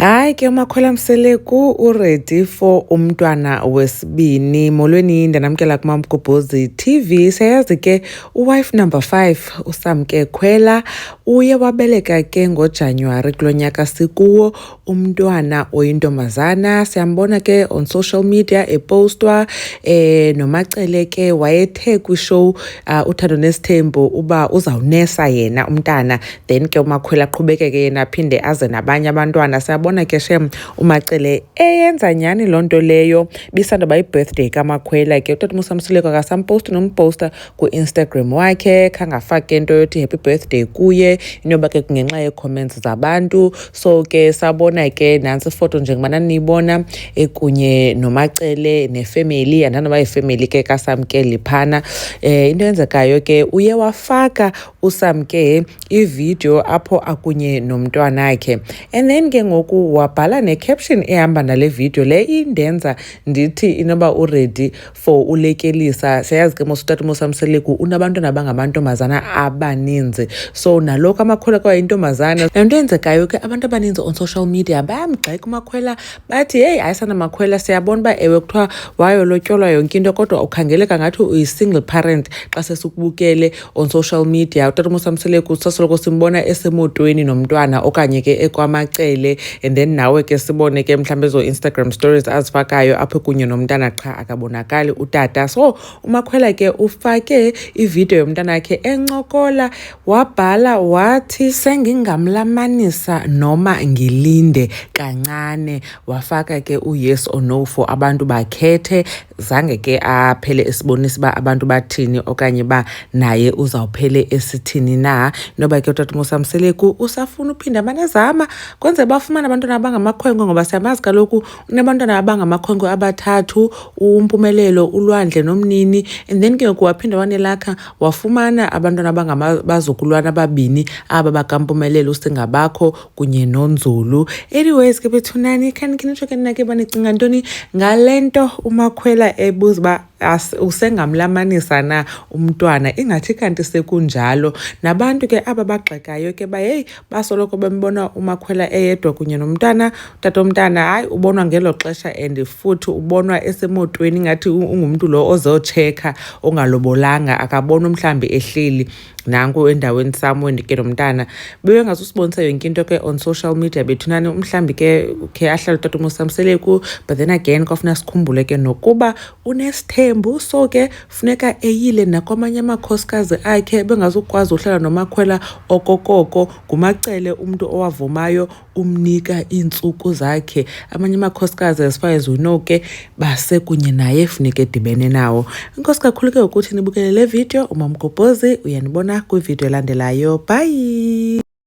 Hayi ke uMakhwela Mseleku uready for umntwana wesibini. Molweni ndanamkela kuMamgobhozi TV. Siyayazi ke uwife number 5 uSamke Khwela uye wabeleka ke ngoJanuwari kulo nyaka sikuwo umntwana oyintombazana. Siyambona ke on social media epostwa noMacele ke wayethe kwishow uThando Nesithembu uba uzawunesa yena umntana, then ke uMakhwela aqhubekeke yena aphinde aze nabanye abantwana. Siyabona ke shem uMacele eyenza nyani lonto leyo. Bisandoba i-birthday kaMakhwela ke uTata Mseleku akasamposti nomposta ku-Instagram wakhe, khangafake into yothi happy birthday kuye inoba ke ngenxa ye-comments zabantu. So ke sabona ke nansi ifoto njengoba niyibona kunye noMacele nefamily, andanoba ifamily ke kaSamke liphana. Into yenzekayo ke uye wafaka uSamke ivideo apho akunye nomntwana wakhe, and then ke ngoku wabhala ne-caption ehamba nale video le indenza ndithi inoba uready for ulekelisa. Siyazi ke uTata Mseleku unabantwana abangamantombazana abaninzi, so naloko aMakhwela kwayintombazana. Into yenzekayo ke abantu abaninzi on social media bayamgxeka uMakhwela bathi hey ayisana Makhwela, siyabona uba ewe kuthiwa wayolotyolwa yonke into kodwa ukhangeleka ngathi uyi-single parent xa sesikubukele on social media. uTata Mseleku sasoloko simbona esemotweni nomntwana okanye ke ekwaMacele, and then nawe ke sibone ke mhlawumbe ezo Instagram stories azifakayo apho kunye nomntana qha akabonakali utata. So uMakhwela ke ufake ivideo yomntana wakhe encokola, wabhala wathi sengingamlamanisa noma ngilinde kancane. Wafaka ke u-yes or no for abantu bakhethe. Zange ke aphele esibonisa uba abantu bathini okanye ba naye uzawuphele esithini na. Noba ke uTata Mseleku usafuna uphinda amanezama kwenze bafumana abantwana abangamakhwenkwe, ngoba siyamazi kaloku unabantwana abangamakhwenkwe abathathu, uMpumelelo, uLwandle nomnini, and then ke ngoku waphinda wanelakha wafumana abantwana abangamabazukulwana ababini aba bakampumelelo, uSingabakho kunye noNzulu. Anyways ke bethunani khanike ke nake banicinga ntoni ngalento uMakhwela ebuza uba usengamlamanisa na umntwana, ingathi kanti sekunjalo. Nabantu ke aba bagxekayo ke ba hey basoloko bembona uMakhwela eyedwa kunye nomntana. Utata omntana hayi ubonwa ngelo xesha and futhi ubonwa esemotweni ngathi ungumntu lo ozotsheka ongalobolanga, akabona mhlambi ehleli nanku endaweni somewhere ke nomntana. Bebengasusibonisa yonke into ke on social media bethunani mhlambi ke ahlala uTata Mseleku, but then again kwafuna sikhumbule ke nokuba unesithembu, so ke funeka eyile nakwamanye amakhosikazi akhe bengazukwazi uhlala noMakhwela okokoko. nguMacele umntu owavumayo umnika iintsuku zakhe. Amanye amakhosikazi as far as we know ke basekunye naye funeka edibene nawo. Inkosi kakhulu ke ukuthi nibukele le video. uMamgobhozi uyanibona kwivideo elandelayo. Bye.